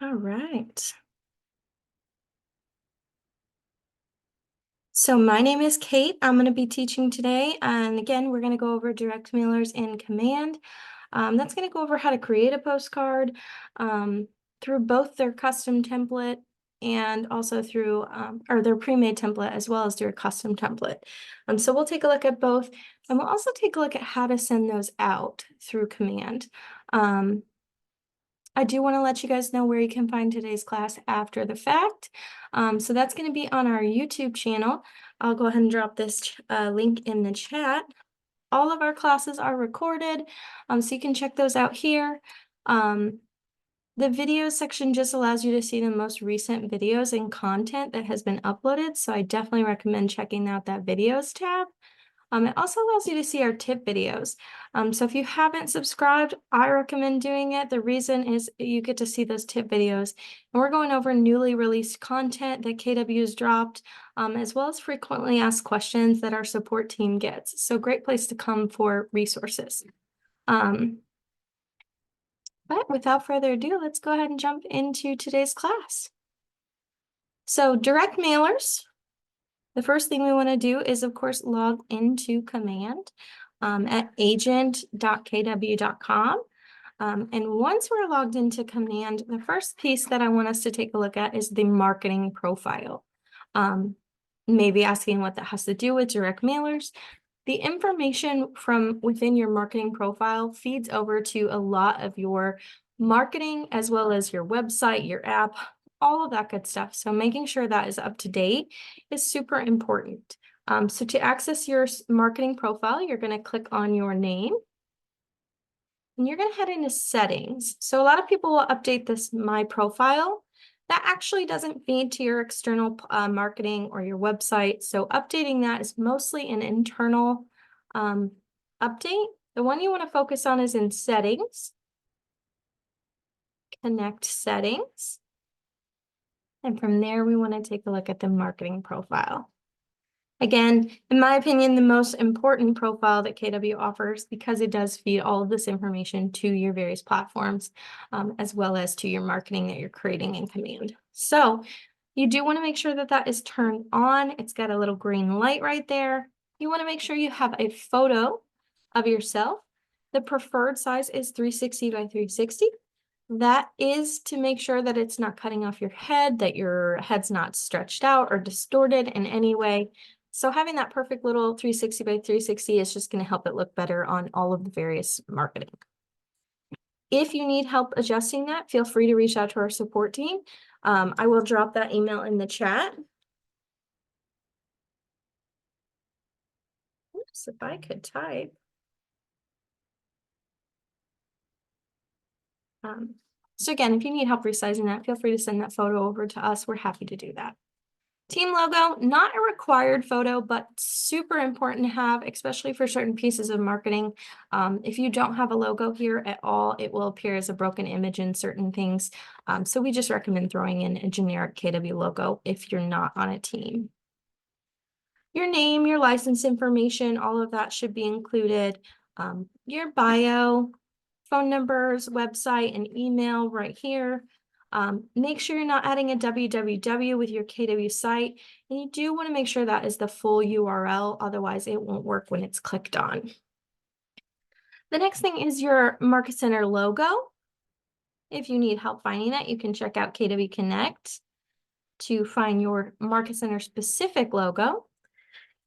All right. So my name is Kate. I'm going to be teaching today. And again, we're going to go over direct mailers in Command. That's going to go over how to create a postcard through both their custom template and also through or their pre-made template as well as their custom template. So we'll take a look at both, and we'll also take a look at how to send those out through Command. I do want to let you guys know where you can find today's class after the fact. So that's going to be on our YouTube channel. I'll go ahead and drop this link in the chat. All of our classes are recorded, so you can check those out here. The videos section just allows you to see the most recent videos and content that has been uploaded, so I definitely recommend checking out that videos tab. It also allows you to see our tip videos. So if you haven't subscribed, I recommend doing it. The reason is you get to see those tip videos. And we're going over newly released content that KW has dropped, as well as frequently asked questions that our support team gets. So great place to come for resources. But without further ado, let's go ahead and jump into today's class. So direct mailers. The first thing we want to do is, of course, log into Command at agent.kw.com. And once we're logged into Command, the first piece that I want us to take a look at is the marketing profile. Maybe asking what that has to do with direct mailers. The information from within your marketing profile feeds over to a lot of your marketing, as well as your website, your app, all of that good stuff. So making sure that is up to date is super important. So to access your marketing profile, you're going to click on your name. And you're going to head into settings. So a lot of people will update this My Profile. That actually doesn't feed to your external marketing or your website. So updating that is mostly an internal update. The one you want to focus on is in settings. Connect settings. And from there, we want to take a look at the marketing profile. Again, in my opinion, the most important profile that KW offers, because it does feed all of this information to your various platforms, as well as to your marketing that you're creating in Command. So you do want to make sure that that is turned on. It's got a little green light right there. You want to make sure you have a photo of yourself. The preferred size is 360 by 360. That is to make sure that it's not cutting off your head, that your head's not stretched out or distorted in any way. So having that perfect little 360 by 360 is just going to help it look better on all of the various marketing. If you need help adjusting that, feel free to reach out to our support team. I will drop that email in the chat. Oops, if I could type. So again, if you need help resizing that, feel free to send that photo over to us. We're happy to do that. Team logo, not a required photo, but super important to have, especially for certain pieces of marketing. If you don't have a logo here at all, it will appear as a broken image in certain things. So we just recommend throwing in a generic KW logo if you're not on a team. Your name, your license information, all of that should be included. Your bio, phone numbers, website, and email right here. Make sure you're not adding a www with your KW site, and you do want to make sure that is the full URL, otherwise it won't work when it's clicked on. The next thing is your Market Center logo. If you need help finding that, you can check out KW Connect to find your Market Center specific logo.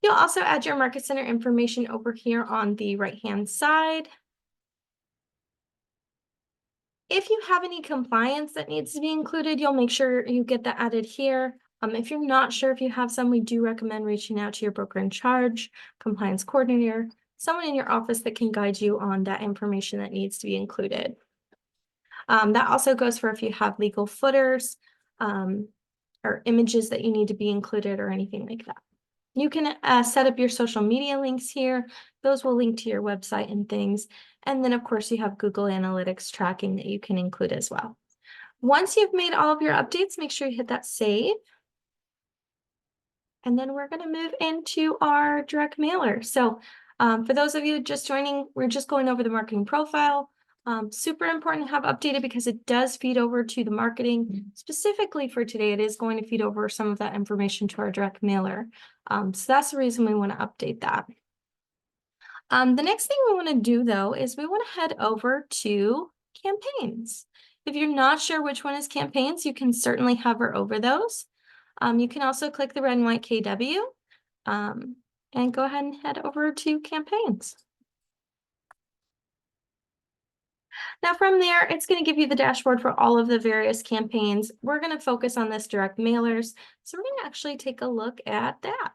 You'll also add your Market Center information over here on the right-hand side. If you have any compliance that needs to be included, you'll make sure you get that added here. If you're not sure if you have some, we do recommend reaching out to your broker in charge, compliance coordinator, someone in your office that can guide you on that information that needs to be included. That also goes for if you have legal footers or images that you need to be included or anything like that. You can set up your social media links here. Those will link to your website and things. And then, of course, you have Google Analytics tracking that you can include as well. Once you've made all of your updates, make sure you hit that save. And then we're going to move into our direct mailer. So for those of you just joining, we're just going over the marketing profile. Super important to have updated because it does feed over to the marketing. Specifically for today, it is going to feed over some of that information to our direct mailer. So that's the reason we want to update that. The next thing we want to do though is we want to head over to campaigns. If you're not sure which one is campaigns, you can certainly hover over those. You can also click the red and white KW and go ahead and head over to campaigns. Now from there, it's going to give you the dashboard for all of the various campaigns. We're going to focus on this direct mailers. So we're going to actually take a look at that.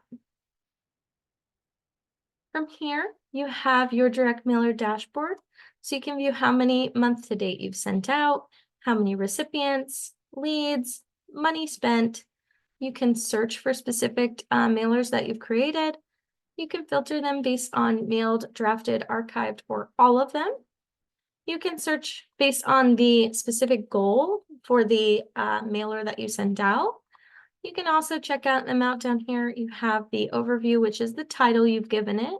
From here, you have your direct mailer dashboard. So you can view how many month to date you've sent out, how many recipients, leads, money spent. You can search for specific mailers that you've created. You can filter them based on mailed, drafted, archived, or all of them. You can search based on the specific goal for the mailer that you sent out. You can also check out the amount down here. You have the overview, which is the title you've given it,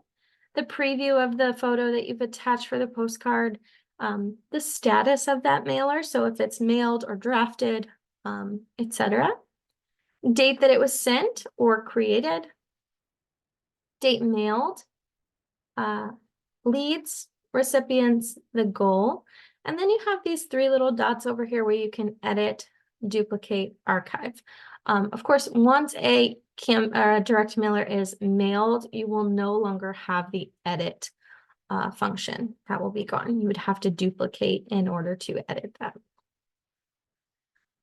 the preview of the photo that you've attached for the postcard, the status of that mailer, so if it's mailed or drafted, etc. Date that it was sent or created, date mailed, leads, recipients, the goal, and then you have these three little dots over here where you can edit, duplicate, archive. Of course, once a direct mailer is mailed, you will no longer have the edit function. That will be gone. You would have to duplicate in order to edit that.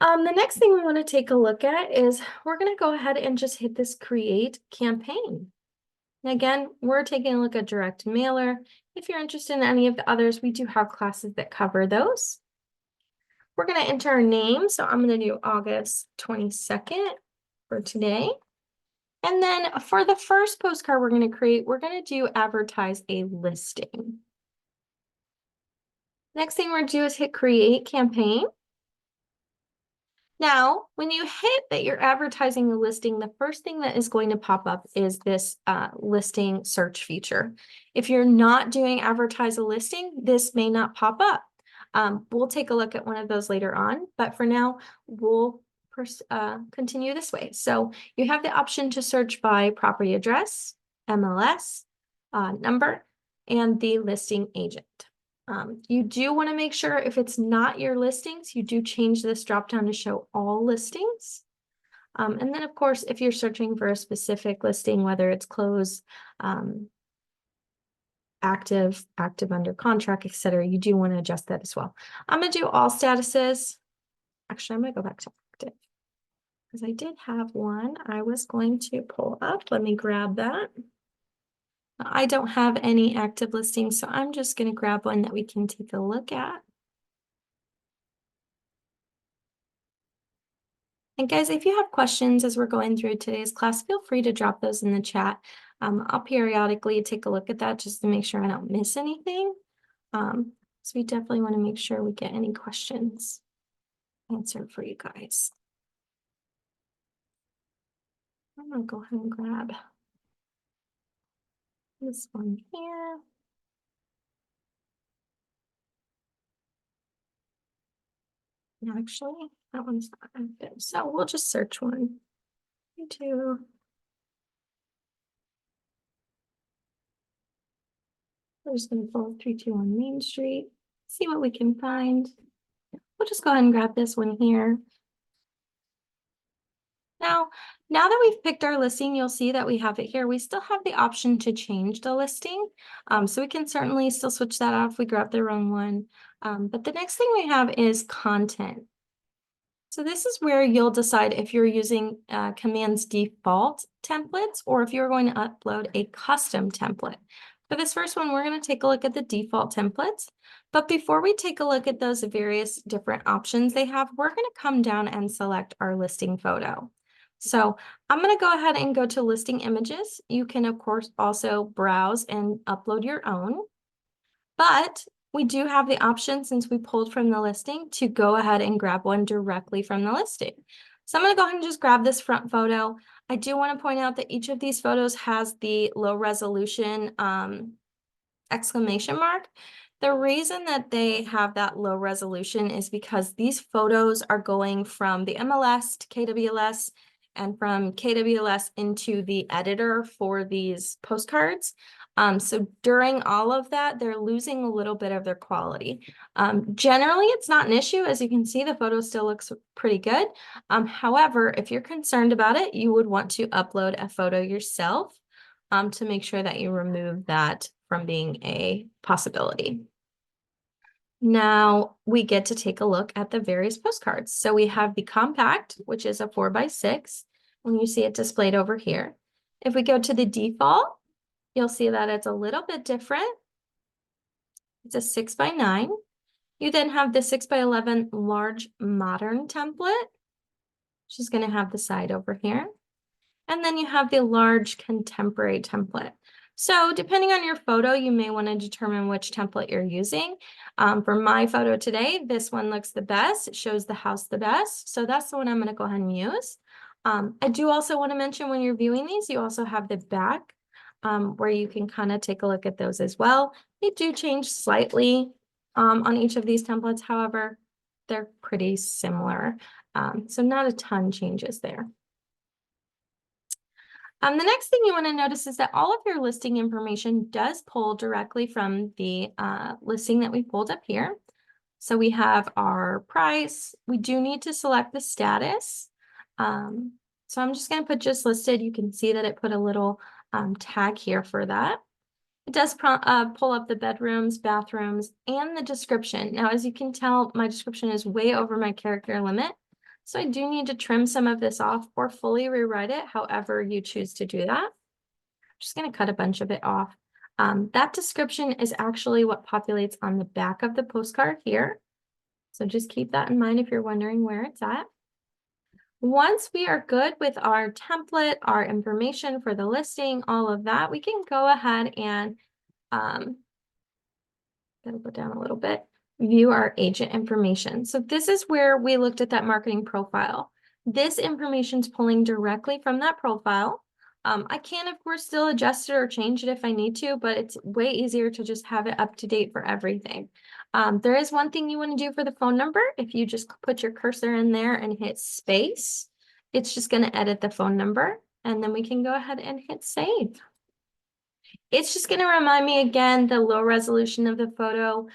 The next thing we want to take a look at is we're going to go ahead and just hit this create campaign. And again, we're taking a look at direct mailer. If you're interested in any of the others, we do have classes that cover those. We're going to enter our name. So I'm going to do August 22nd for today. And then for the first postcard we're going to create, we're going to do advertise a listing. Next thing we're going to do is hit create campaign. Now, when you hit that you're advertising a listing, the first thing that is going to pop up is this listing search feature. If you're not doing advertise a listing, this may not pop up. We'll take a look at one of those later on, but for now, we'll continue this way. So you have the option to search by property address, MLS, number, and the listing agent. You do want to make sure if it's not your listings, you do change this dropdown to show all listings. And then of course, if you're searching for a specific listing, whether it's closed, active under contract, etc., you do want to adjust that as well. I'm going to do all statuses. Actually, I'm going to go back to active because I did have one I was going to pull up. Let me grab that. I don't have any active listings, so I'm just going to grab one that we can take a look at. And guys, if you have questions as we're going through today's class, feel free to drop those in the chat. I'll periodically take a look at that just to make sure I don't miss anything. So we definitely want to make sure we get any questions answered for you guys. I'm going to go ahead and grab this one here. Actually, that one's not active, so we'll just search one. Me too. We're just going to pull 321 Main Street, see what we can find. We'll just go ahead and grab this one here. Now that we've picked our listing, you'll see that we have it here. We still have the option to change the listing. So we can certainly still switch that off if we grab the wrong one. But the next thing we have is content. So this is where you'll decide if you're using Command's default templates or if you're going to upload a custom template. For this first one, we're going to take a look at the default templates. But before we take a look at those various different options they have, we're going to come down and select our listing photo. So I'm going to go ahead and go to listing images. You can, of course, also browse and upload your own. But we do have the option, since we pulled from the listing, to go ahead and grab one directly from the listing. So I'm going to go ahead and just grab this front photo. I do want to point out that each of these photos has the low resolution exclamation mark. The reason that they have that low resolution is because these photos are going from the MLS to KWLS and from KWLS into the editor for these postcards. So during all of that, they're losing a little bit of their quality. Generally, it's not an issue. As you can see, the photo still looks pretty good. However, if you're concerned about it, you would want to upload a photo yourself to make sure that you remove that from being a possibility. Now we get to take a look at the various postcards. So we have the compact, which is a 4x6, when you see it displayed over here. If we go to the default, you'll see that it's a little bit different. It's a 6x9. You then have the 6x11 large modern template, which is going to have the side over here. And then you have the large contemporary template. So depending on your photo, you may want to determine which template you're using. For my photo today, this one looks the best. It shows the house the best. So that's the one I'm going to go ahead and use. I do also want to mention when you're viewing these, you also have the back where you can kind of take a look at those as well. They do change slightly on each of these templates. However, they're pretty similar. So not a ton changes there. The next thing you want to notice is that all of your listing information does pull directly from the listing that we pulled up here. So we have our price. We do need to select the status. So I'm just going to put just listed. You can see that it put a little tag here for that. It does pull up the bedrooms, bathrooms, and the description. Now, as you can tell, my description is way over my character limit. So I do need to trim some of this off or fully rewrite it, however you choose to do that. I'm just going to cut a bunch of it off. That description is actually what populates on the back of the postcard here. So just keep that in mind if you're wondering where it's at. Once we are good with our template, our information for the listing, all of that, we can go ahead and gotta go down a little bit, view our agent information. So this is where we looked at that marketing profile. This information is pulling directly from that profile. I can, of course, still adjust it or change it if I need to, but it's way easier to just have it up to date for everything. There is one thing you want to do for the phone number. If you just put your cursor in there and hit space, it's just going to edit the phone number, and then we can go ahead and hit save. It's just going to remind me again, the low resolution of the photo.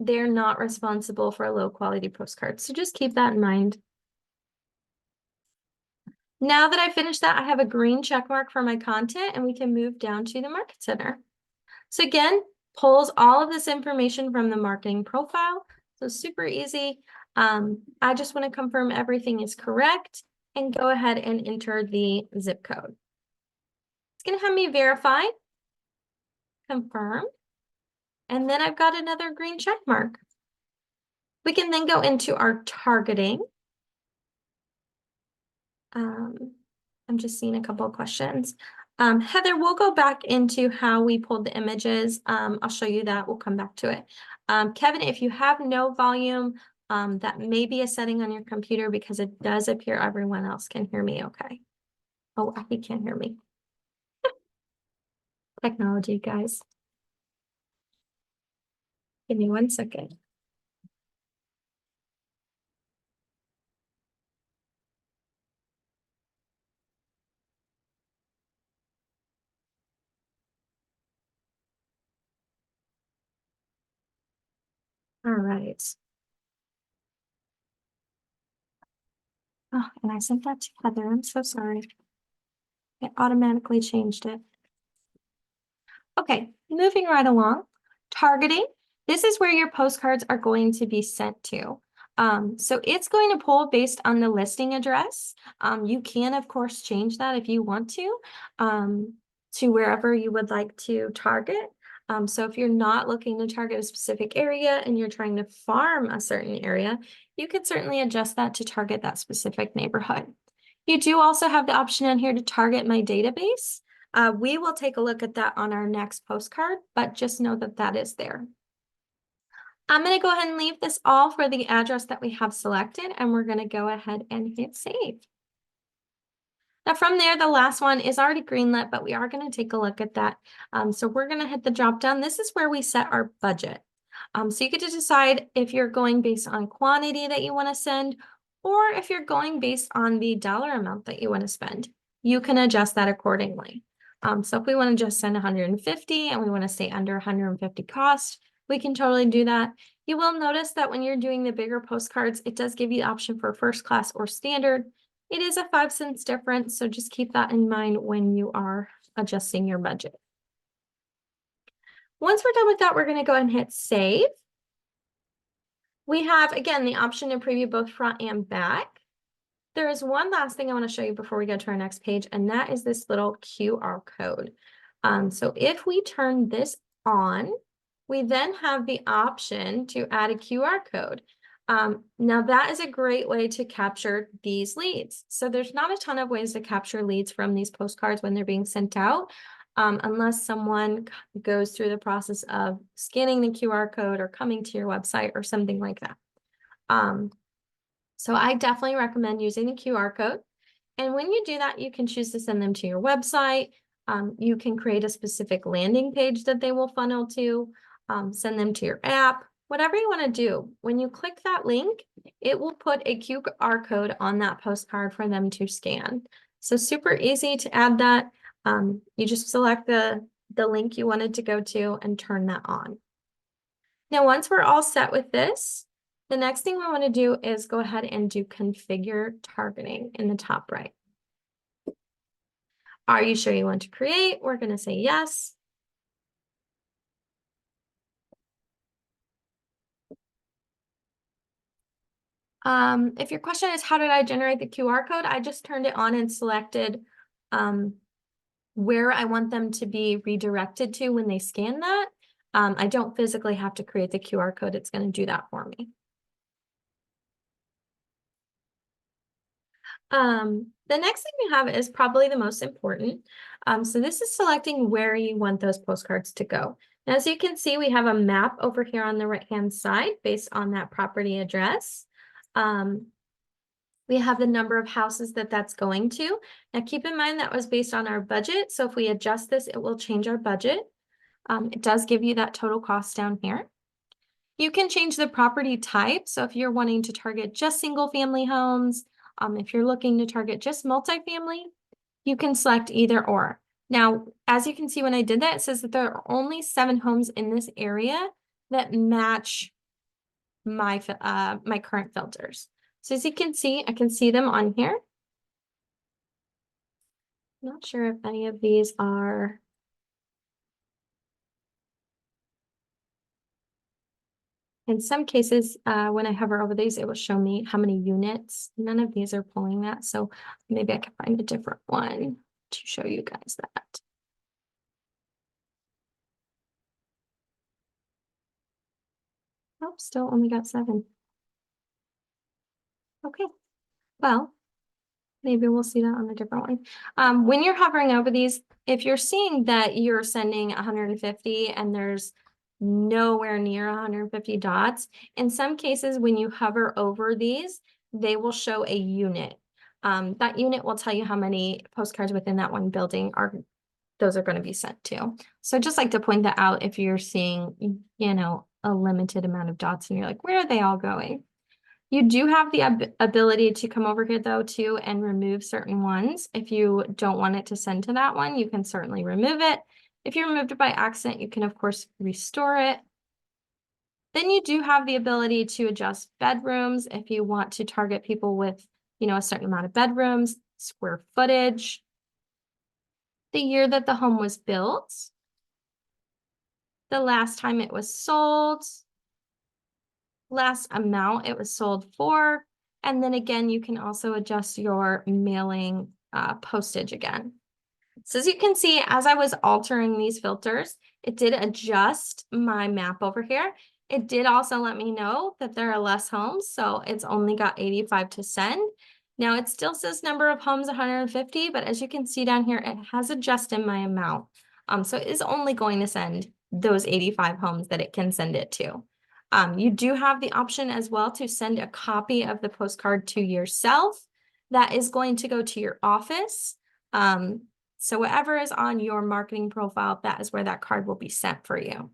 They're not responsible for a low quality postcard. So just keep that in mind. Now that I finished that, I have a green check mark for my content, and we can move down to the Market Center. So again, pulls all of this information from the marketing profile. So super easy. I just want to confirm everything is correct and go ahead and enter the zip code. It's going to have me verify, confirm, and then I've got another green check mark. We can then go into our targeting. I'm just seeing a couple of questions. Heather, we'll go back into how we pulled the images. I'll show you that. We'll come back to it. Kevin, if you have no volume, that may be a setting on your computer because it does appear everyone else can hear me okay. Oh, he can't hear me. Technology, guys. Give me 1 second. All right. Oh, and I sent that to Heather. I'm so sorry. It automatically changed it. Okay, moving right along. Targeting. This is where your postcards are going to be sent to. So it's going to pull based on the listing address. You can, of course, change that if you want to wherever you would like to target. So if you're not looking to target a specific area and you're trying to farm a certain area, you could certainly adjust that to target that specific neighborhood. You do also have the option in here to target my database. We will take a look at that on our next postcard, but just know that that is there. I'm going to go ahead and leave this all for the address that we have selected, and we're going to go ahead and hit save. Now from there, the last one is already greenlit, but we are going to take a look at that. So we're going to hit the drop down. This is where we set our budget. So you get to decide if you're going based on quantity that you want to send, or if you're going based on the dollar amount that you want to spend. You can adjust that accordingly. So if we want to just send 150 and we want to stay under 150 cost, we can totally do that. You will notice that when you're doing the bigger postcards, it does give you the option for first class or standard. It is a 5 cents difference, so just keep that in mind when you are adjusting your budget. Once we're done with that, we're going to go ahead and hit save. We have, again, the option to preview both front and back. There is one last thing I want to show you before we go to our next page, and that is this little QR code. So if we turn this on, we then have the option to add a QR code. Now that is a great way to capture these leads. So there's not a ton of ways to capture leads from these postcards when they're being sent out, unless someone goes through the process of scanning the QR code or coming to your website or something like that. So I definitely recommend using the QR code. And when you do that, you can choose to send them to your website. You can create a specific landing page that they will funnel to, send them to your app, whatever you want to do. When you click that link, it will put a QR code on that postcard for them to scan. So super easy to add that. You just select the link you wanted to go to and turn that on. Now, once we're all set with this, the next thing we want to do is go ahead and do configure targeting in the top right. Are you sure you want to create? We're going to say yes. If your question is how did I generate the QR code, I just turned it on and selected where I want them to be redirected to when they scan that. I don't physically have to create the QR code. It's going to do that for me. The next thing we have is probably the most important. So this is selecting where you want those postcards to go. Now, as you can see, we have a map over here on the right-hand side based on that property address. We have the number of houses that that's going to. Now, keep in mind that was based on our budget. So if we adjust this, it will change our budget. It does give you that total cost down here. You can change the property type. So if you're wanting to target just single family homes, if you're looking to target just multifamily, you can select either or. Now, as you can see when I did that, it says that there are only 7 homes in this area that match my current filters. So as you can see, I can see them on here. Not sure if any of these are. In some cases, when I hover over these, it will show me how many units. None of these are pulling that. So maybe I can find a different one to show you guys that. Oh, still only got 7. Okay, well, maybe we'll see that on a different one. When you're hovering over these, if you're seeing that you're sending 150 and there's nowhere near 150 dots, in some cases, when you hover over these, they will show a unit. That unit will tell you how many postcards within that one building those are going to be sent to. So just like to point that out if you're seeing, you know, a limited amount of dots and you're like, where are they all going? You do have the ability to come over here though too and remove certain ones. If you don't want it to send to that one, you can certainly remove it. If you removed it by accident, you can of course restore it. Then you do have the ability to adjust bedrooms if you want to target people with, you know, a certain amount of bedrooms, square footage, the year that the home was built, the last time it was sold, last amount it was sold for, and then again, you can also adjust your mailing postage again. So as you can see, as I was altering these filters, it did adjust my map over here. It did also let me know that there are less homes, so it's only got 85 to send. Now it still says number of homes 150, but as you can see down here, it has adjusted my amount. So it is only going to send those 85 homes that it can send it to. You do have the option as well to send a copy of the postcard to yourself. That is going to go to your office. So whatever is on your marketing profile, that is where that card will be sent for you.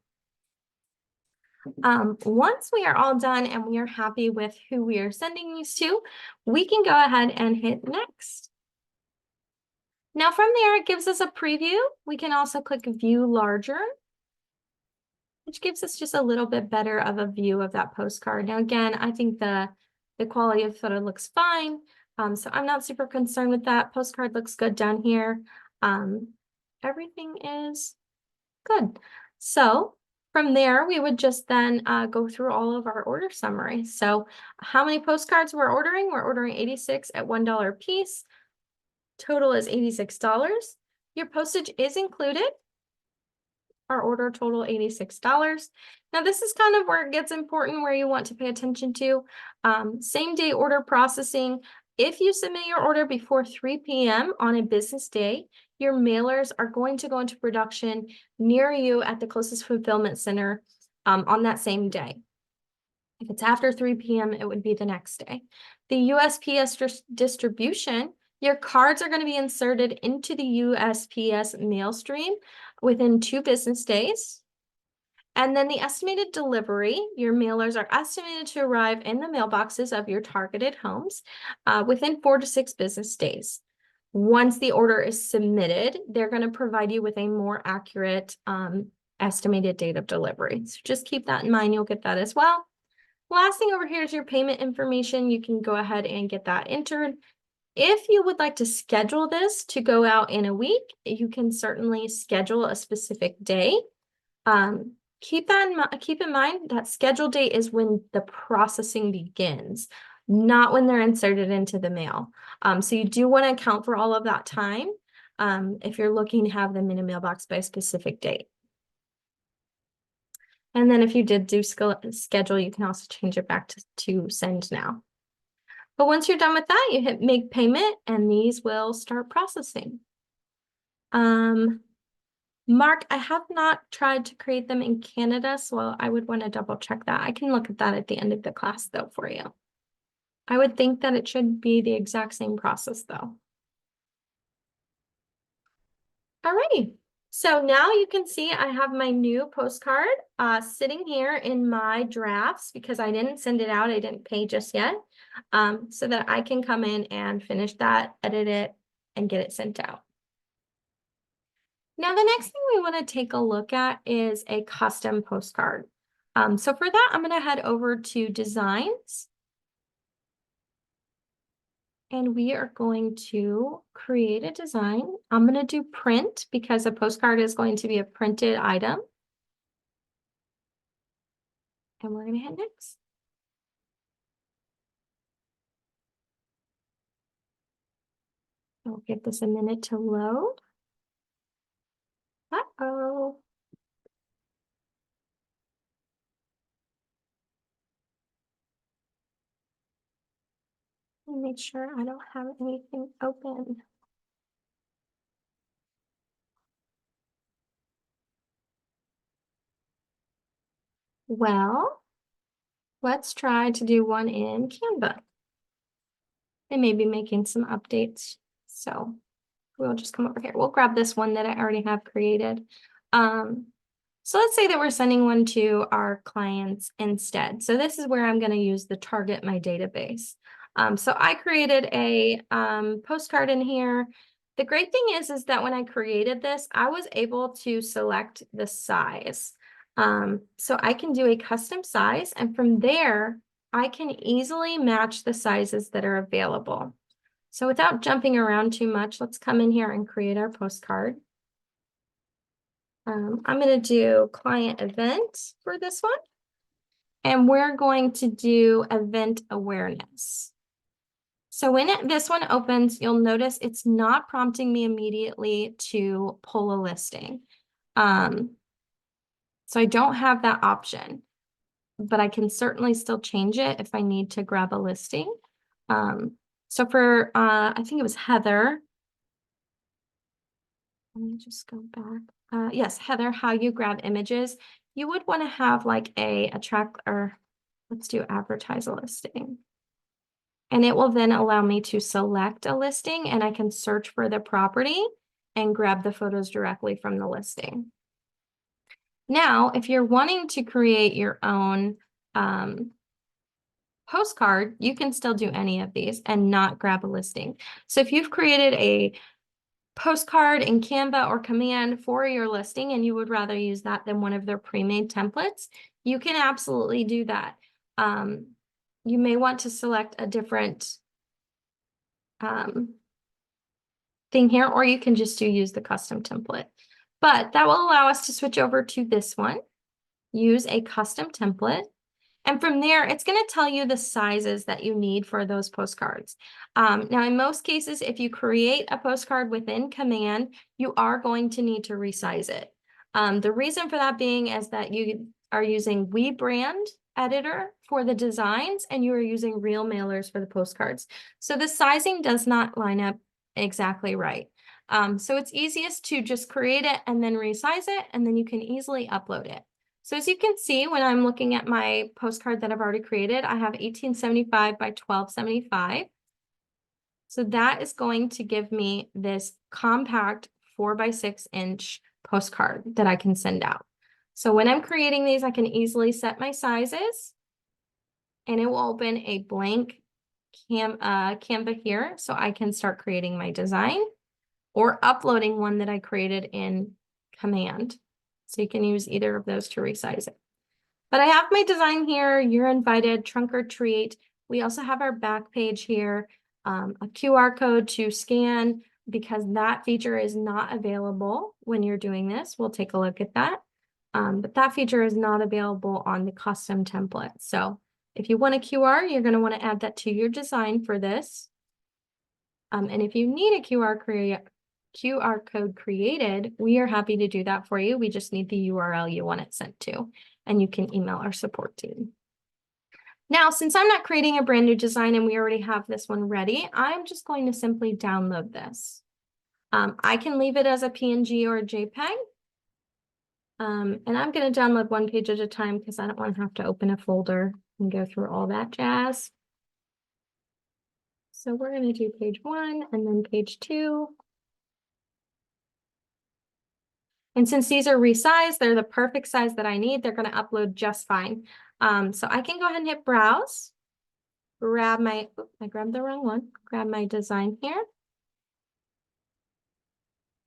Once we are all done and we are happy with who we are sending these to, we can go ahead and hit next. Now from there, it gives us a preview. We can also click view larger, which gives us just a little bit better of a view of that postcard. Now, again, I think the quality of photo looks fine. So I'm not super concerned with that. Postcard looks good down here. Everything is good. So from there, we would just then go through all of our order summary. So how many postcards we're ordering? We're ordering 86 at $1 a piece. Total is $86. Your postage is included. Our order total $86. Now this is kind of where it gets important, where you want to pay attention to. Same day order processing. If you submit your order before 3 p.m. on a business day, your mailers are going to go into production near you at the closest fulfillment center on that same day. If it's after 3 p.m., it would be the next day. The USPS distribution, your cards are going to be inserted into the USPS mail stream within 2 business days. And then the estimated delivery, your mailers are estimated to arrive in the mailboxes of your targeted homes within 4 to 6 business days. Once the order is submitted, they're going to provide you with a more accurate estimated date of delivery. So just keep that in mind. You'll get that as well. Last thing over here is your payment information. You can go ahead and get that entered. If you would like to schedule this to go out in a week, you can certainly schedule a specific day. Keep in mind that schedule date is when the processing begins, not when they're inserted into the mail. So you do want to account for all of that time if you're looking to have them in a mailbox by a specific date. And then if you did do schedule, you can also change it back to send now. But once you're done with that, you hit make payment and these will start processing. Mark, I have not tried to create them in Canada, so I would want to double check that. I can look at that at the end of the class though for you. I would think that it should be the exact same process though. Alrighty. So now you can see I have my new postcard sitting here in my drafts because I didn't send it out. I didn't pay just yet. So that I can come in and finish that, edit it, and get it sent out. Now, the next thing we want to take a look at is a custom postcard. So for that, I'm going to head over to Designs. And we are going to create a design. I'm going to do print because a postcard is going to be a printed item. And we're going to hit next. I'll give this a minute to load. Uh-oh. Make sure I don't have anything open. Well, let's try to do one in Canva. They may be making some updates, so we'll just come over here. We'll grab this one that I already have created. So let's say that we're sending one to our clients instead. So this is where I'm going to use the target my database. So I created a postcard in here. The great thing is that when I created this, I was able to select the size. So I can do a custom size, and from there, I can easily match the sizes that are available. So without jumping around too much, let's come in here and create our postcard. I'm going to do client event for this one. And we're going to do event awareness. So when this one opens, you'll notice it's not prompting me immediately to pull a listing. So I don't have that option, but I can certainly still change it if I need to grab a listing. So for, I think it was Heather. Let me just go back. Yes, Heather, how you grab images. You would want to have like a track, or let's do advertise a listing. And it will then allow me to select a listing, and I can search for the property and grab the photos directly from the listing. Now, if you're wanting to create your own postcard, you can still do any of these and not grab a listing. So if you've created a postcard in Canva or Command for your listing and you would rather use that than one of their pre-made templates, you can absolutely do that. You may want to select a different thing here, or you can just use the custom template. But that will allow us to switch over to this one, use a custom template. And from there, it's going to tell you the sizes that you need for those postcards. Now, in most cases, if you create a postcard within Command, you are going to need to resize it. The reason for that being is that you are using WeBrand editor for the designs and you are using real mailers for the postcards. So the sizing does not line up exactly right. So it's easiest to just create it and then resize it, and then you can easily upload it. So as you can see, when I'm looking at my postcard that I've already created, I have 1875 by 1275. So that is going to give me this compact 4x6-inch postcard that I can send out. So when I'm creating these, I can easily set my sizes, and it will open a blank Canva here, so I can start creating my design or uploading one that I created in Command. So you can use either of those to resize it. But I have my design here. You're invited, trunk or treat. We also have our back page here, a QR code to scan because that feature is not available when you're doing this. We'll take a look at that. But that feature is not available on the custom template. So if you want a QR, you're going to want to add that to your design for this. And if you need a QR code created, we are happy to do that for you. We just need the URL you want it sent to, and you can email our support team. Now, since I'm not creating a brand new design and we already have this one ready, I'm just going to simply download this. I can leave it as a PNG or a JPEG. And I'm going to download one page at a time because I don't want to have to open a folder and go through all that jazz. So we're going to do page 1 and then page 2. And since these are resized, they're the perfect size that I need. They're going to upload just fine. So I can go ahead and hit browse, grab my, I grabbed the wrong one, grab my design here.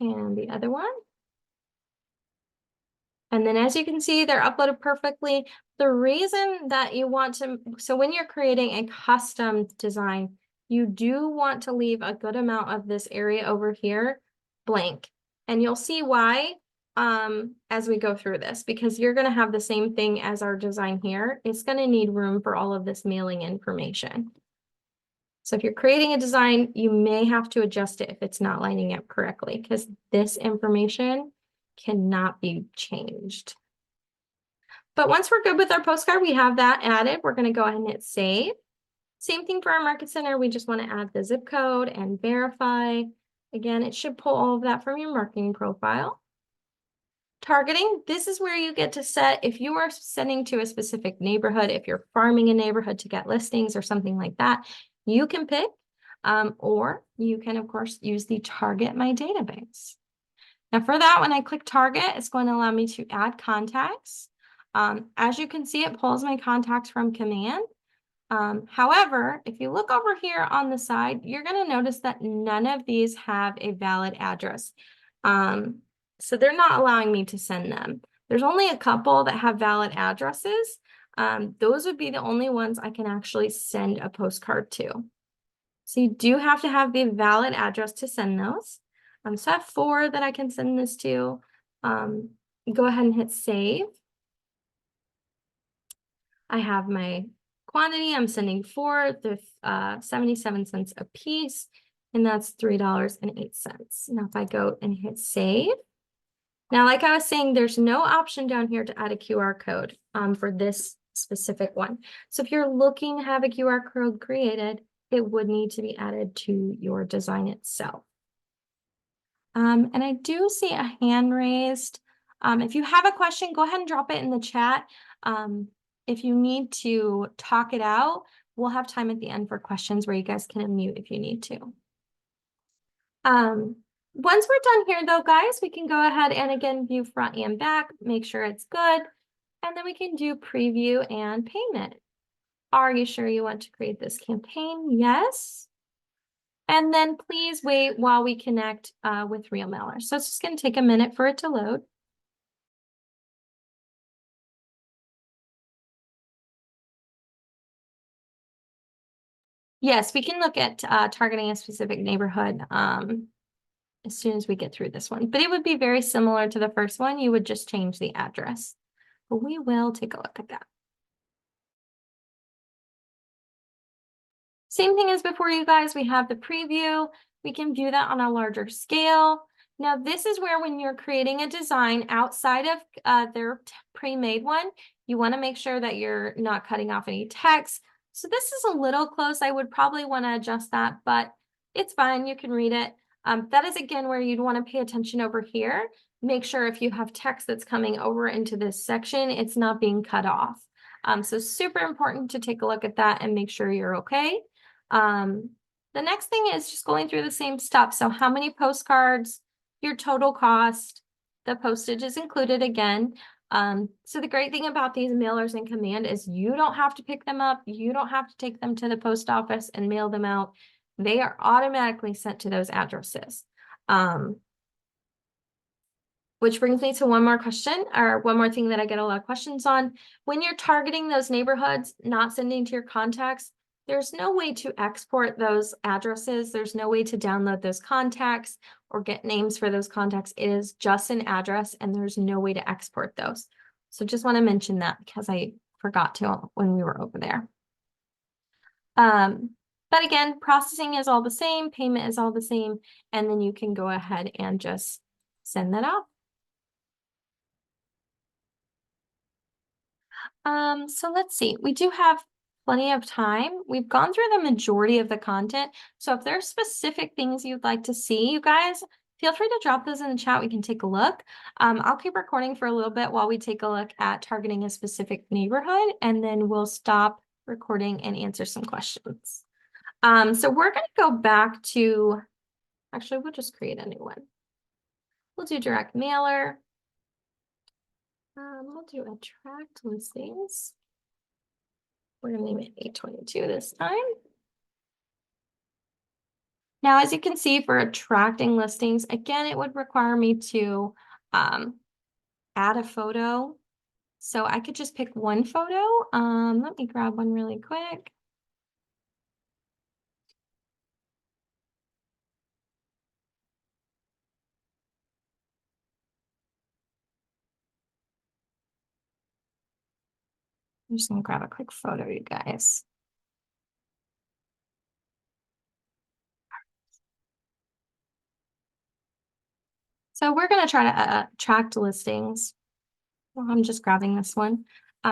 And the other one. And then as you can see, they're uploaded perfectly. The reason that you want to, so when you're creating a custom design, you do want to leave a good amount of this area over here blank. And you'll see why as we go through this, because you're going to have the same thing as our design here. It's going to need room for all of this mailing information. So if you're creating a design, you may have to adjust it if it's not lining up correctly, because this information cannot be changed. But once we're good with our postcard, we have that added. We're going to go ahead and hit save. Same thing for our market center. We just want to add the zip code and verify. Again, it should pull all of that from your marketing profile. Targeting, this is where you get to set, if you are sending to a specific neighborhood, if you're farming a neighborhood to get listings or something like that, you can pick, or you can, of course, use the Target My Database. Now for that, when I click Target, it's going to allow me to add contacts. As you can see, it pulls my contacts from Command. However, if you look over here on the side, you're going to notice that none of these have a valid address. So they're not allowing me to send them. There's only a couple that have valid addresses. Those would be the only ones I can actually send a postcard to. So you do have to have the valid address to send those. So I have 4 that I can send this to. Go ahead and hit save. I have my quantity. I'm sending 4. They're 77 cents a piece, and that's $3.08. Now if I go and hit save. Now, like I was saying, there's no option down here to add a QR code for this specific one. So if you're looking to have a QR code created, it would need to be added to your design itself. And I do see a hand raised. If you have a question, go ahead and drop it in the chat. If you need to talk it out, We'll have time at the end for questions where you guys can unmute if you need to. Once we're done here though, guys, we can go ahead and again view front and back, make sure it's good, and then we can do preview and payment. Are you sure you want to create this campaign? Yes. And then please wait while we connect with Real Mailer. So it's just going to take a minute for it to load. Yes, we can look at targeting a specific neighborhood as soon as we get through this one, but it would be very similar to the first one. You would just change the address, but we will take a look at that. Same thing as before, you guys, we have the preview. We can view that on a larger scale. Now, this is where when you're creating a design outside of their pre-made one, you want to make sure that you're not cutting off any text. So this is a little close. I would probably want to adjust that, but it's fine. You can read it. That is, again, where you'd want to pay attention over here. Make sure if you have text that's coming over into this section, it's not being cut off. So super important to take a look at that and make sure you're okay. The next thing is just going through the same stuff. So how many postcards, your total cost, the postage is included again. So the great thing about these mailers in command is you don't have to pick them up. You don't have to take them to the post office and mail them out. They are automatically sent to those addresses. Which brings me to one more question, or one more thing that I get a lot of questions on. When you're targeting those neighborhoods, not sending to your contacts, there's no way to export those addresses. There's no way to download those contacts or get names for those contacts. It is just an address and there's no way to export those. So just want to mention that because I forgot to when we were over there. But again, processing is all the same, payment is all the same, and then you can go ahead and just send that out. So let's see, we do have plenty of time. We've gone through the majority of the content. So if there's specific things you'd like to see, you guys, feel free to drop those in the chat. We can take a look. I'll keep recording for a little bit while we take a look at targeting a specific neighborhood, and then we'll stop recording and answer some questions. So we're going to go back to, actually, we'll just create a new one. We'll do direct mailer. We'll do attract listings. We're going to name it 822 this time. Now, as you can see, for attracting listings, again, it would require me to add a photo. So I could just pick one photo. Let me grab one really quick. I'm just going to grab a quick photo, you guys. So we're going to try to attract listings. Well, I'm just grabbing this one.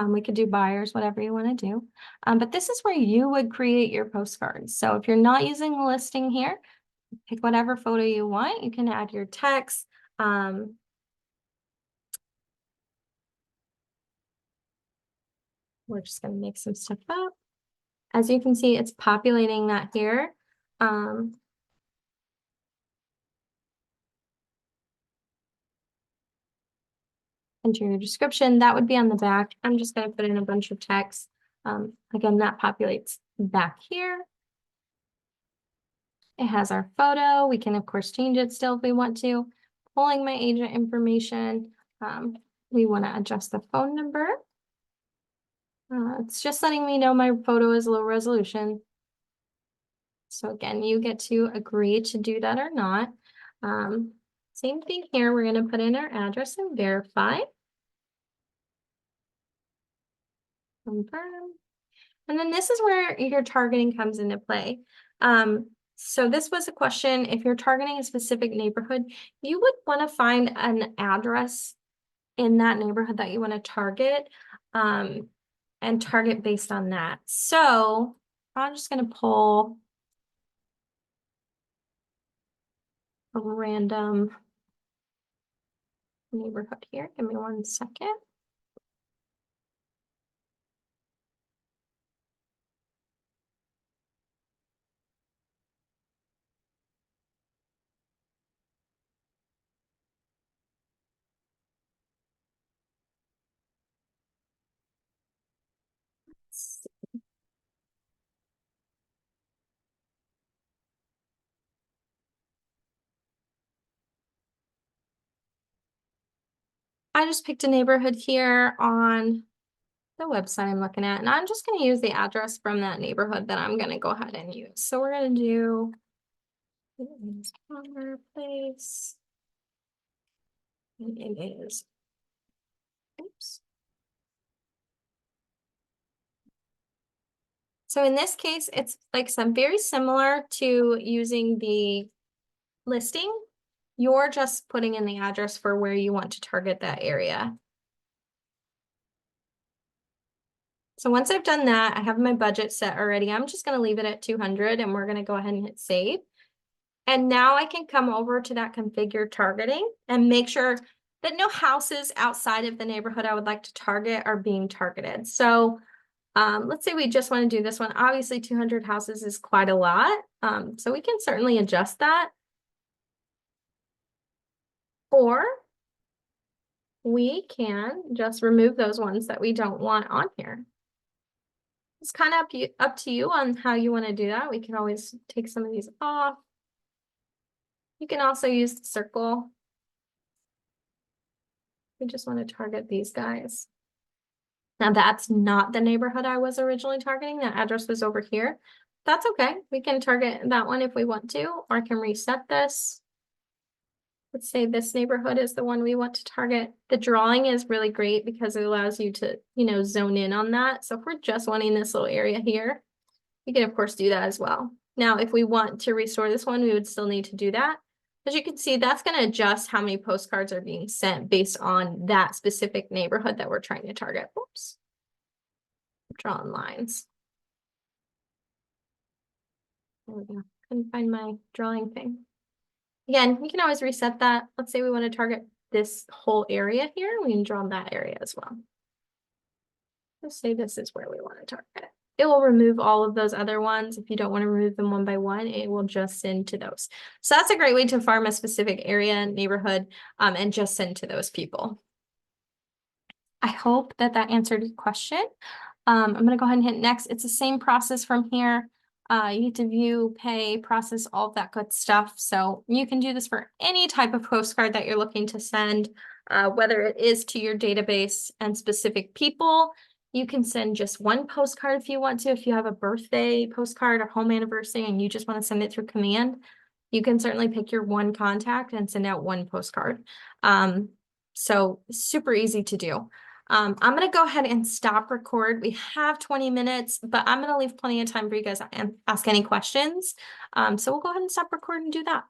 We could do buyers, whatever you want to do. But this is where you would create your postcards. So if you're not using the listing here, pick whatever photo you want. You can add your text. We're just going to make some stuff up. As you can see, it's populating that here. Enter your description. That would be on the back. I'm just going to put in a bunch of text. Again, that populates back here. It has our photo. We can, of course, change it still if we want to. Pulling my agent information. We want to adjust the phone number. It's just letting me know my photo is low resolution. So again, you get to agree to do that or not. Same thing here. We're going to put in our address and verify. Confirm. And then this is where your targeting comes into play. So this was a question, if you're targeting a specific neighborhood, you would want to find an address in that neighborhood that you want to target, and target based on that. So I'm just going to pull a random neighborhood here. Give me 1 second. I'm I just picked a neighborhood here on the website I'm looking at, and I'm just going to use the address from that neighborhood that I'm going to go ahead and use. So we're going to do Palmer Place. And it is, oops. So in this case, it's like some very similar to using the listing. You're just putting in the address for where you want to target that area. So once I've done that, I have my budget set already. I'm just going to leave it at 200 and we're going to go ahead and hit save. And now I can come over to that configure targeting and make sure that no houses outside of the neighborhood I would like to target are being targeted. So let's say we just want to do this one. Obviously 200 houses is quite a lot. So we can certainly adjust that. Or we can just remove those ones that we don't want on here. It's kind of up to you on how you want to do that. We can always take some of these off. You can also use the circle. We just want to target these guys. Now that's not the neighborhood I was originally targeting. That address was over here. That's okay. We can target that one if we want to, or I can reset this. Let's say this neighborhood is the one we want to target. The drawing is really great because it allows you to, zone in on that. So if we're just wanting this little area here, we can of course do that as well. Now, if we want to restore this one, we would still need to do that. As you can see, that's going to adjust how many postcards are being sent based on that specific neighborhood that we're trying to target. Oops. Drawing lines. There we go. Couldn't find my drawing thing. Again, we can always reset that. Let's say we want to target this whole area here. We can draw that area as well. Let's say this is where we want to target it. It will remove all of those other ones. If you don't want to remove them one by one, it will just send to those. So that's a great way to farm a specific area, neighborhood, and just send to those people. I hope that answered your question. I'm going to go ahead and hit next. It's the same process from here. You get to view, pay, process, all of that good stuff. So you can do this for any type of postcard that you're looking to send, whether it is to your database and specific people. You can send just one postcard if you want to. If you have a birthday postcard or home anniversary and you just want to send it through command, you can certainly pick your one contact and send out one postcard. So super easy to do. I'm going to go ahead and stop record. We have 20 minutes, but I'm going to leave plenty of time for you guys to ask any questions. So we'll go ahead and stop recording and do that.